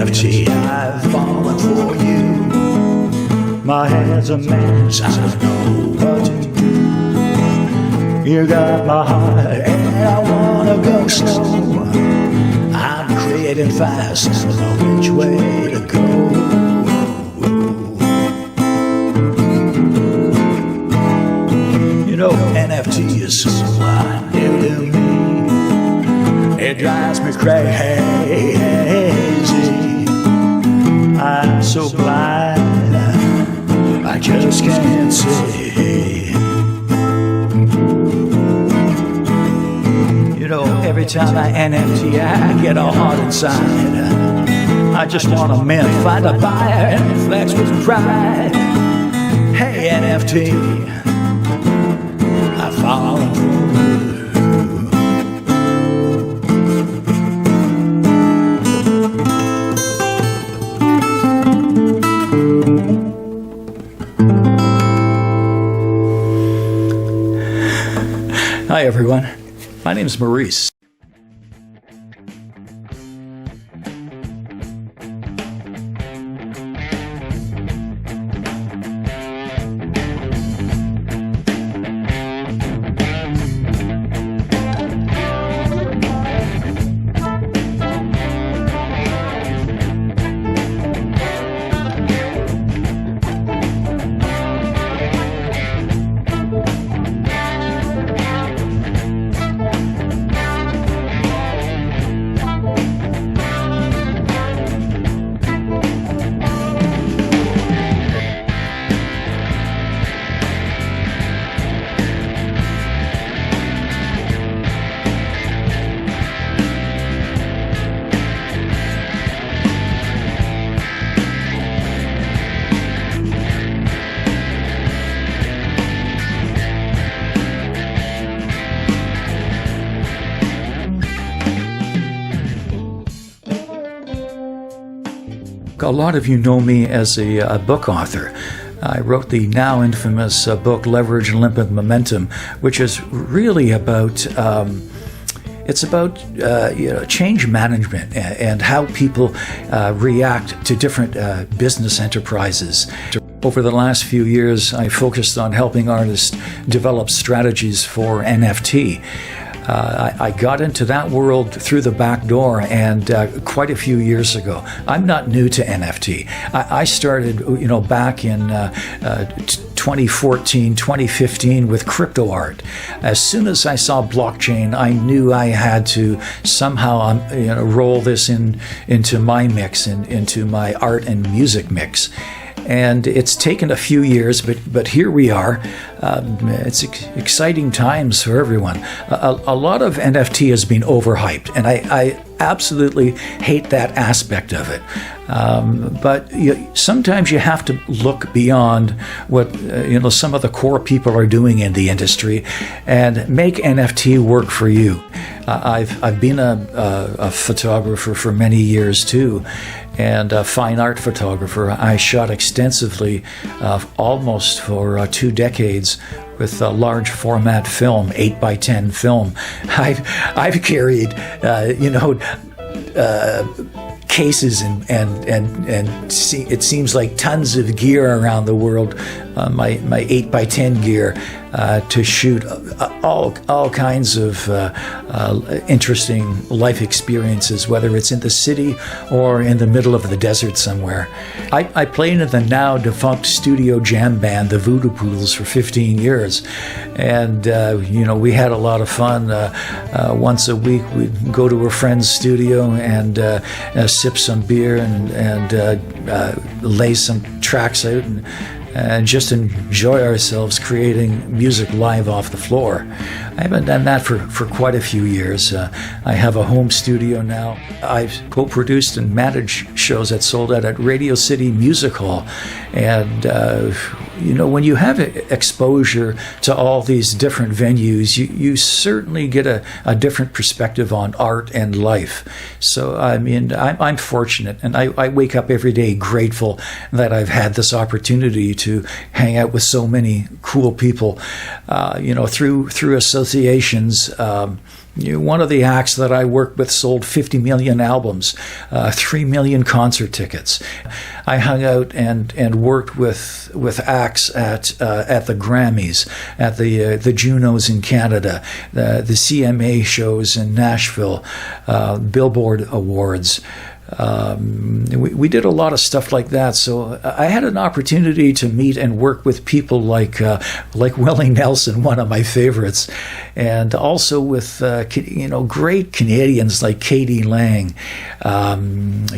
NFT, I've fallen for you. My head's a mess, I don't know what to do. You got my heart and I wanna go slow. I'm creating fast, I don't know which way to go. You know, NFT is so new to me. It drives me crazy. I'm so blind, I just can't see. You know, every time I NFT, I get all hot inside. I just want to mint, find a buyer, and flex with pride. Hey, NFT, I follow through. Hi everyone, my name is Maurice. A lot of you know me as a book author. I wrote the now infamous book Leverage and Limp Momentum, which is really about change management and how people react to different business enterprises. Over the last few years, I focused on helping artists develop strategies for NFT. I got into that world through the back door, and quite a few years ago. I'm not new to NFT. I started, back in 2014, 2015 with crypto art. As soon as I saw blockchain, I knew I had to somehow, roll this into my mix and into my art and music mix. And it's taken a few years, but here we are. It's exciting times for everyone. A lot of NFT has been overhyped, and I absolutely hate that aspect of it. But sometimes you have to look beyond what some of the core people are doing in the industry, and make NFT work for you. I've been a photographer for many years too, and a fine art photographer. I shot extensively, almost for 2 decades, with a large format film, 8x10 film. I've carried, cases and it seems like tons of gear around the world, my 8x10 gear, to shoot all kinds of interesting life experiences, whether it's in the city or in the middle of the desert somewhere. I played in the now defunct studio jam band, the Voodoo Poodles, for 15 years. And, we had a lot of fun. Once a week, we'd go to a friend's studio and sip some beer and lay some tracks out and just enjoy ourselves creating music live off the floor. I haven't done that for quite a few years. I have a home studio now. I've co-produced and managed shows that sold out at Radio City Music Hall. And, when you have exposure to all these different venues, you certainly get a different perspective on art and life. So, I'm fortunate, and I wake up every day grateful that I've had this opportunity to hang out with so many cool people, through associations. One of the acts that I worked with sold 50 million albums, 3 million concert tickets. I hung out and worked with acts at the Grammys, at the Junos in Canada, the CMA shows in Nashville, Billboard Awards. We did a lot of stuff like that. So I had an opportunity to meet and work with people like Willie Nelson, one of my favorites, and also with great Canadians like Katie Lang,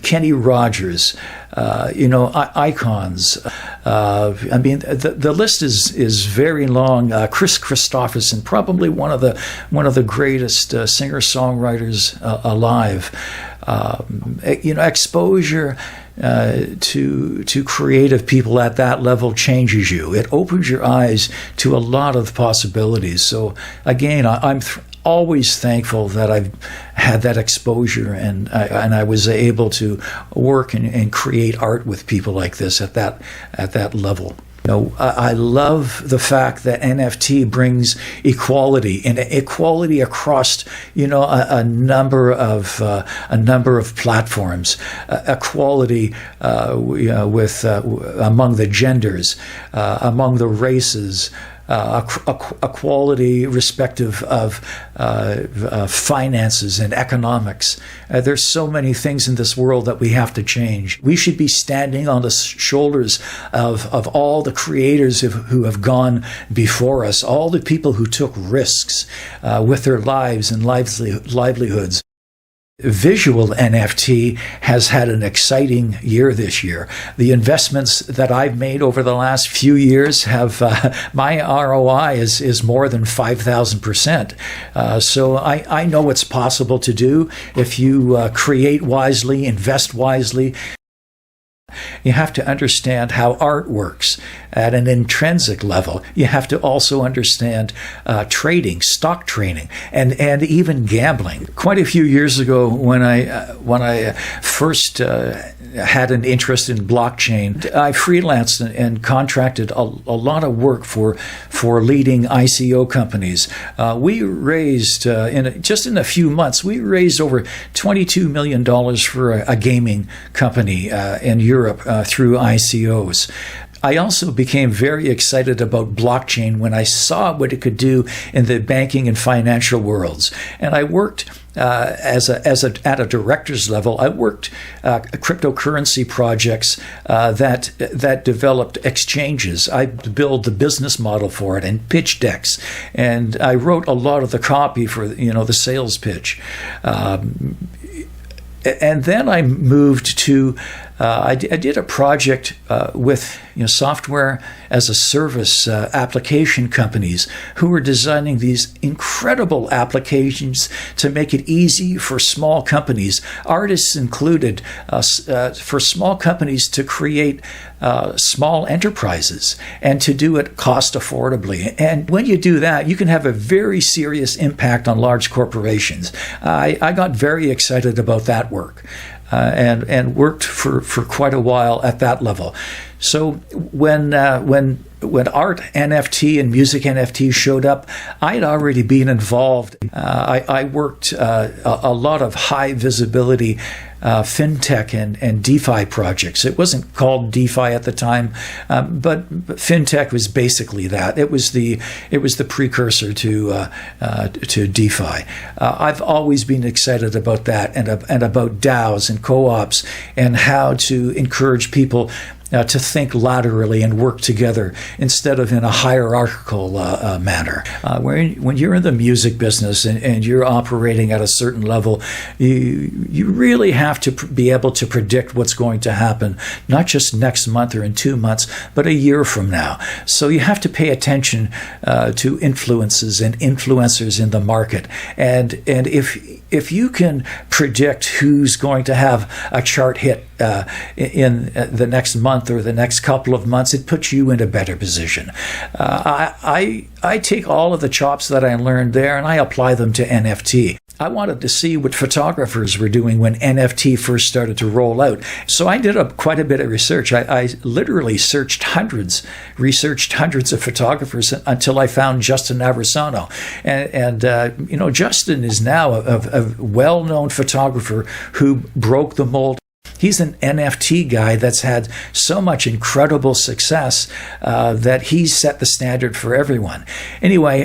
Kenny Rogers, icons. I mean, the list is very long. Chris Christopherson, probably one of the greatest singer-songwriters alive. Exposure to creative people at that level changes you. It opens your eyes to a lot of possibilities. So again, I'm always thankful that I've had that exposure and I was able to work and create art with people like this at that level. I love the fact that NFT brings equality and equality across, a number of platforms, equality with among the genders, among the races. Equality respective of finances and economics. There's so many things in this world that we have to change. We should be standing on the shoulders of all the creators who have gone before us, all the people who took risks with their lives and livelihoods. Visual NFT has had an exciting year this year. The investments that I've made over the last few years have my ROI is more than 5,000%. So I know it's possible to do if you create wisely, invest wisely. You have to understand how art works at an intrinsic level. You have to also understand trading, stock trading, and even gambling. Quite a few years ago, when I first had an interest in blockchain, I freelanced and contracted a lot of work for leading ICO companies. We raised in a few months, we raised over $22 million for a gaming company in Europe through ICOs. I also became very excited about blockchain when I saw what it could do in the banking and financial worlds. And I worked at a director's level. I worked cryptocurrency projects that developed exchanges. I built the business model for it and pitch decks, and I wrote a lot of the copy for the sales pitch. And then I moved to, I did a project with software as a service application companies who were designing these incredible applications to make it easy for small companies, artists included, for small companies to create small enterprises and to do it cost affordably. And when you do that, you can have a very serious impact on large corporations. I got very excited about that work and worked for quite a while at that level. So when art NFT and music NFT showed up, I had already been involved. I worked a lot of high visibility fintech and DeFi projects. It wasn't called DeFi at the time, but fintech was basically that. It was the precursor to DeFi. I've always been excited about that and about DAOs and co-ops and how to encourage people to think laterally and work together instead of in a hierarchical manner. When you're in the music business and you're operating at a certain level, you really have to be able to predict what's going to happen, not just next month or in 2 months, but a year from now. So you have to pay attention to influences and influencers in the market. And if you can predict who's going to have a chart hit in the next month or the next couple of months, it puts you in a better position. I take all of the chops that I learned there and I apply them to NFT. I wanted to see what photographers were doing when NFT first started to roll out. So I did quite a bit of research. I literally researched hundreds of photographers until I found Justin Aversano. And Justin is now a well-known photographer who broke the mold. He's an NFT guy that's had so much incredible success that he's set the standard for everyone. Anyway,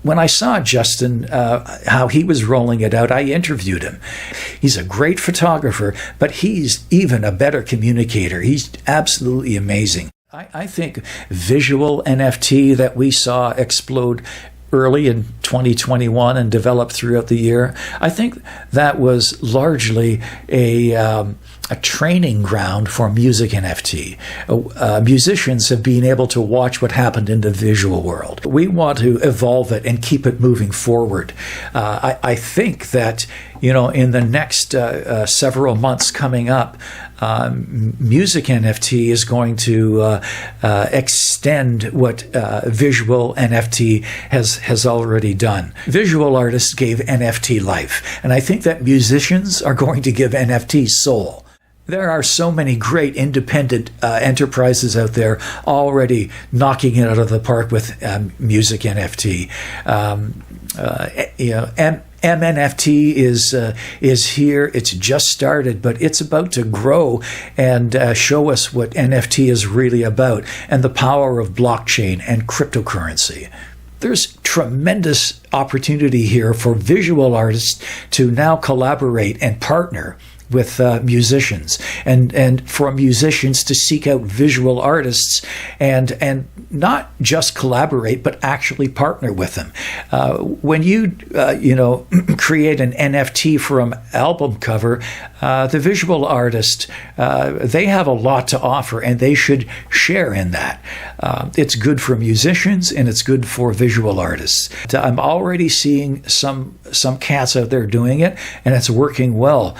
when I saw Justin, how he was rolling it out, I interviewed him. He's a great photographer, but he's even a better communicator. He's absolutely amazing. I think visual NFT that we saw explode early in 2021 and developed throughout the year, I think that was largely a training ground for music NFT. Musicians have been able to watch what happened in the visual world. We want to evolve it and keep it moving forward. I think that, in the next several months coming up, music NFT is going to extend what visual NFT has already done. Visual artists gave NFT life, and I think that musicians are going to give NFT soul. There are so many great independent enterprises out there already knocking it out of the park with music NFT. mNFT is here. It's just started, but it's about to grow and show us what NFT is really about and the power of blockchain and cryptocurrency. There's tremendous opportunity here for visual artists to now collaborate and partner with musicians, and for musicians to seek out visual artists and not just collaborate, but actually partner with them. When you create an NFT for an album cover, the visual artist, they have a lot to offer, and they should share in that. It's good for musicians, and it's good for visual artists. I'm already seeing some cats out there doing it, and it's working well.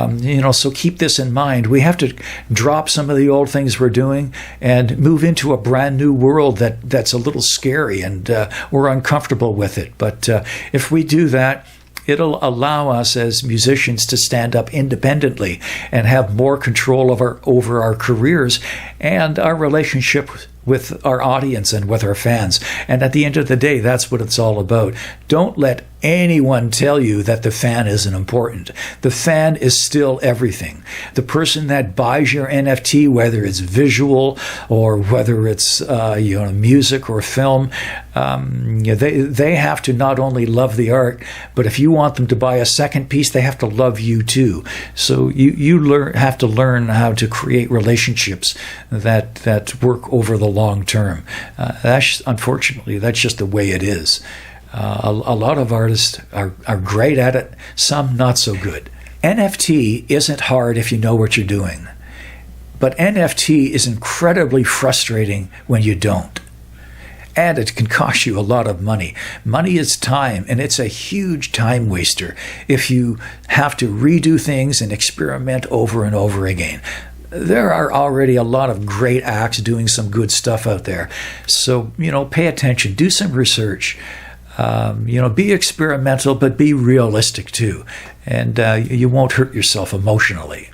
So keep this in mind. We have to drop some of the old things we're doing and move into a brand new world that's a little scary, and we're uncomfortable with it. But if we do that, it'll allow us as musicians to stand up independently and have more control over our careers and our relationship with our audience and with our fans. And at the end of the day, that's what it's all about. Don't let anyone tell you that the fan isn't important. The fan is still everything. The person that buys your NFT, whether it's visual or whether it's music or film, they have to not only love the art, but if you want them to buy a second piece, they have to love you too. So you have to learn how to create relationships that work over the long term. Unfortunately, that's just the way it is. A lot of artists are great at it, some not so good. NFT isn't hard if you know what you're doing, but NFT is incredibly frustrating when you don't. And it can cost you a lot of money. Money is time, and it's a huge time waster if you have to redo things and experiment over and over again. There are already a lot of great acts doing some good stuff out there. So, pay attention, do some research. Be experimental, but be realistic too. And you won't hurt yourself emotionally.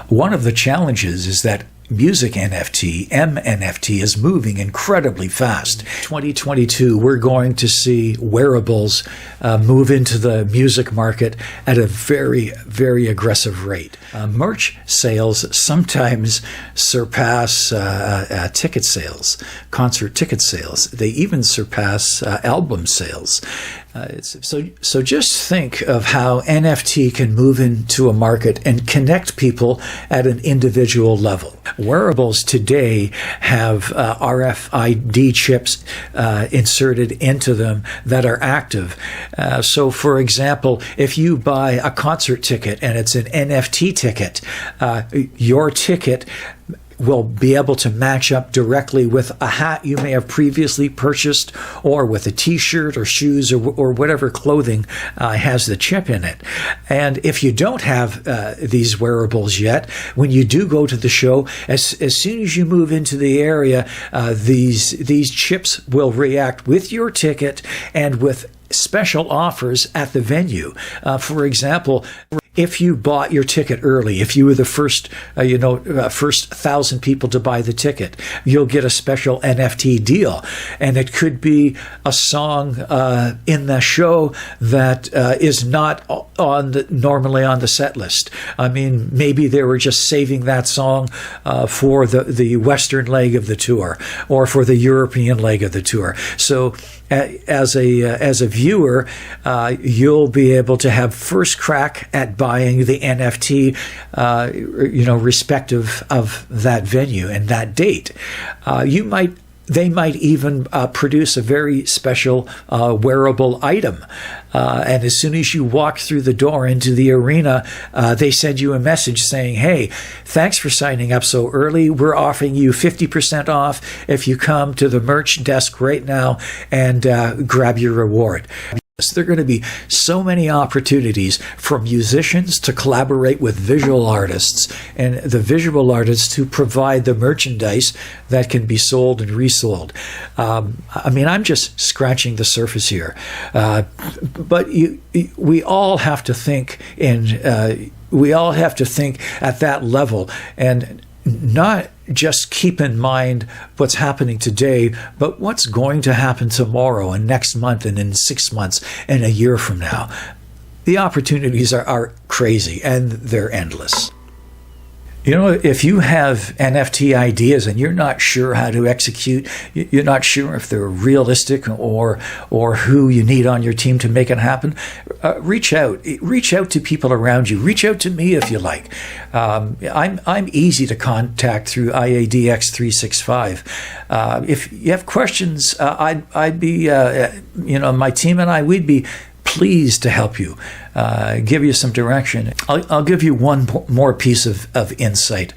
One of the challenges is that music NFT, mNFT, is moving incredibly fast. 2022, we're going to see Wearables move into the music market at a very, very aggressive rate. Merch sales sometimes surpass ticket sales, concert ticket sales. They even surpass album sales. So just think of how NFT can move into a market and connect people at an individual level. Wearables today have RFID chips inserted into them that are active. So, for example, if you buy a concert ticket and it's an NFT ticket, your ticket will be able to match up directly with a hat you may have previously purchased, or with a t-shirt or shoes, or whatever clothing has the chip in it. And if you don't have these wearables yet, when you do go to the show, as soon as you move into the area, these chips will react with your ticket and with special offers at the venue. For example, if you bought your ticket early, if you were the first 1,000 people to buy the ticket, you'll get a special NFT deal. And it could be a song in the show that is not normally on the set list. I mean, maybe they were just saving that song for the Western leg of the tour, or for the European leg of the tour. So as a viewer, you'll be able to have first crack at buying the NFT, respective of that venue and that date. They might even produce a very special wearable item. And as soon as you walk through the door into the arena, they send you a message saying, hey, thanks for signing up so early. We're offering you 50% off if you come to the merch desk right now and grab your reward. There are going to be so many opportunities for musicians to collaborate with visual artists, and the visual artists to provide the merchandise that can be sold and resold. I mean, I'm just scratching the surface here, but we all have to think at that level, and not just keep in mind what's happening today, but what's going to happen tomorrow and next month and in 6 months and a year from now. The opportunities are crazy, and they're endless. You know, if you have NFT ideas and you're not sure how to execute, you're not sure if they're realistic or who you need on your team to make it happen, reach out to people around you. Reach out to me if you like. I'm easy to contact through IADX 365. If you have questions, I'd be my team and we'd be pleased to help you, give you some direction. I'll give you one more piece of insight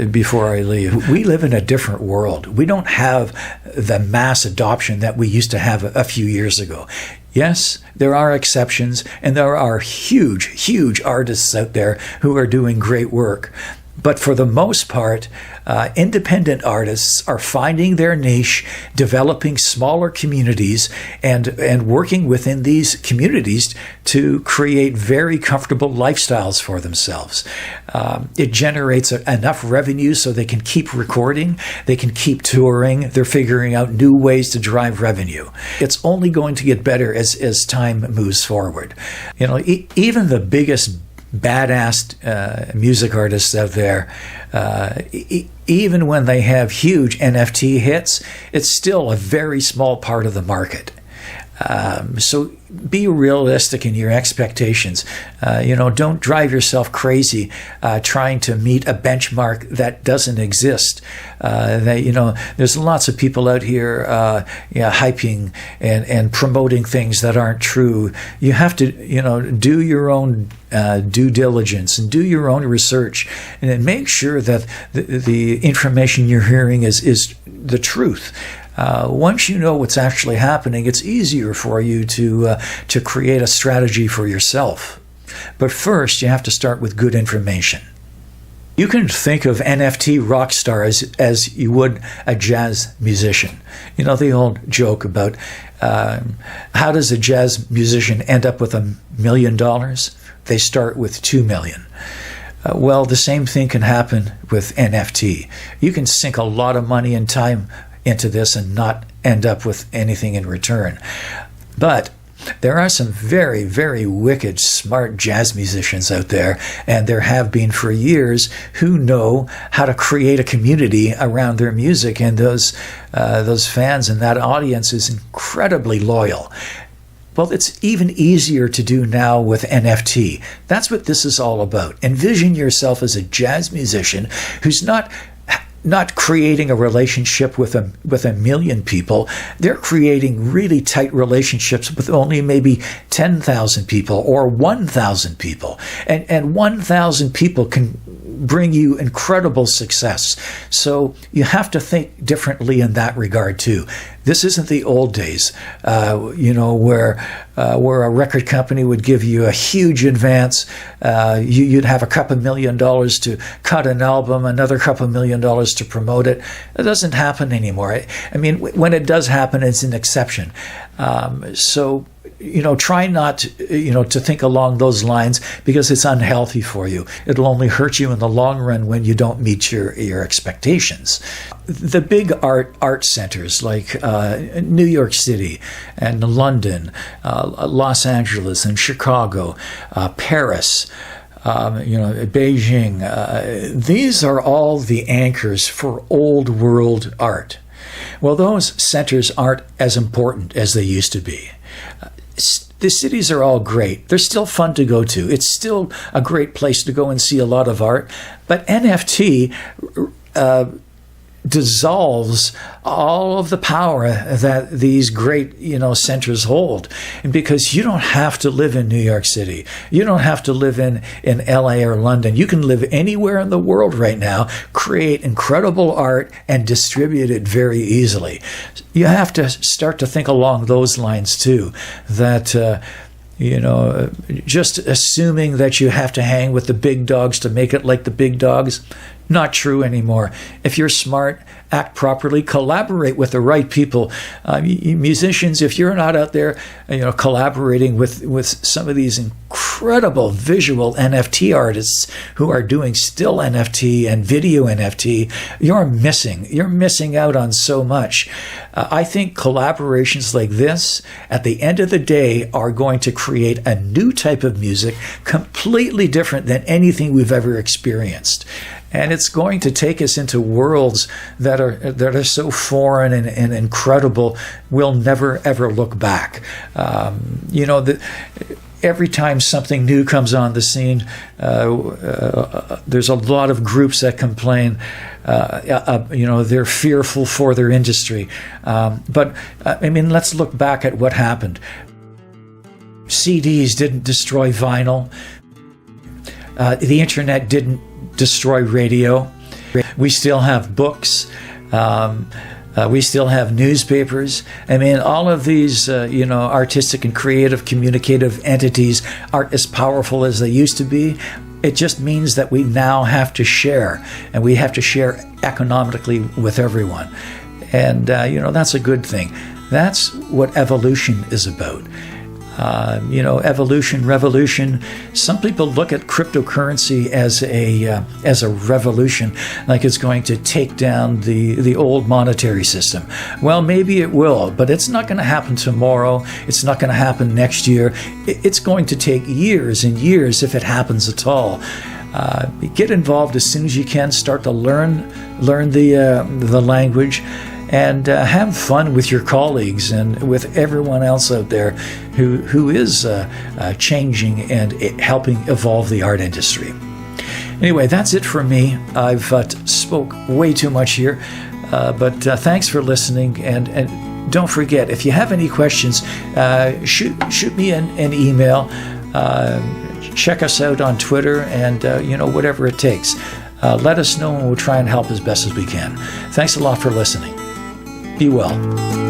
before I leave. We live in a different world. We don't have the mass adoption that we used to have a few years ago. Yes, there are exceptions, and there are huge artists out there who are doing great work. But for the most part, independent artists are finding their niche, developing smaller communities, and working within these communities to create very comfortable lifestyles for themselves. It generates enough revenue so they can keep recording, they can keep touring, they're figuring out new ways to drive revenue. It's only going to get better as time moves forward. You know, even the biggest badass music artists out there, even when they have huge NFT hits, it's still a very small part of the market. So be realistic in your expectations. Don't drive yourself crazy trying to meet a benchmark that doesn't exist. There's lots of people out here hyping and promoting things that aren't true. You have to do your own due diligence and do your own research, and then make sure that the information you're hearing is the truth. Once you know what's actually happening, it's easier for you to create a strategy for yourself. But first, you have to start with good information. You can think of NFT rock stars as you would a jazz musician. You know the old joke about how does a jazz musician end up with $1 million? They start with $2 million. Well, the same thing can happen with NFT. You can sink a lot of money and time into this and not end up with anything in return. But there are some very, very wicked, smart jazz musicians out there, and there have been for years, who know how to create a community around their music, and those fans and that audience is incredibly loyal. Well, it's even easier to do now with NFT. That's what this is all about. Envision yourself as a jazz musician who's not creating a relationship with a million people. They're creating really tight relationships with only maybe 10,000 people or 1,000 people. And 1,000 people can bring you incredible success. So you have to think differently in that regard too. This isn't the old days, where a record company would give you a huge advance. You'd have $2 million to cut an album, another $2 million to promote it. It doesn't happen anymore. I mean, when it does happen, it's an exception. So try not, to think along those lines, because it's unhealthy for you. It'll only hurt you in the long run when you don't meet your expectations. The big art centers like New York City and London, Los Angeles and Chicago, Paris, Beijing, these are all the anchors for old world art. Well, those centers aren't as important as they used to be. The cities are all great. They're still fun to go to. It's still a great place to go and see a lot of art. But NFT dissolves all of the power that these great, centers hold. And because you don't have to live in New York City. You don't have to live in LA or London. You can live anywhere in the world right now, create incredible art, and distribute it very easily. You have to start to think along those lines too, that just assuming that you have to hang with the big dogs to make it like the big dogs, not true anymore. If you're smart, act properly, collaborate with the right people. Musicians, if you're not out there, collaborating with some of these incredible visual NFT artists who are doing still NFT and video NFT, you're missing out on so much. I think collaborations like this, at the end of the day, are going to create a new type of music, completely different than anything we've ever experienced. And it's going to take us into worlds that are so foreign and incredible, we'll never, ever look back. Every time something new comes on the scene, there's a lot of groups that complain, they're fearful for their industry. But let's look back at what happened. CDs didn't destroy vinyl. The internet didn't destroy radio. We still have books. We still have newspapers. All of these, artistic and creative, communicative entities aren't as powerful as they used to be. It just means that we now have to share, and we have to share economically with everyone. And, that's a good thing. That's what evolution is about. Evolution, revolution. Some people look at cryptocurrency as a revolution, like it's going to take down the old monetary system. Well, maybe it will, but it's not going to happen tomorrow. It's not going to happen next year. It's going to take years and years if it happens at all. Get involved as soon as you can. Start to learn the language. And have fun with your colleagues and with everyone else out there who is changing and helping evolve the art industry. Anyway, that's it for me. I've spoke way too much here, but thanks for listening. And don't forget, if you have any questions, shoot me an email. Check us out on Twitter, and whatever it takes. Let us know, and we'll try and help as best as we can. Thanks a lot for listening. Be well.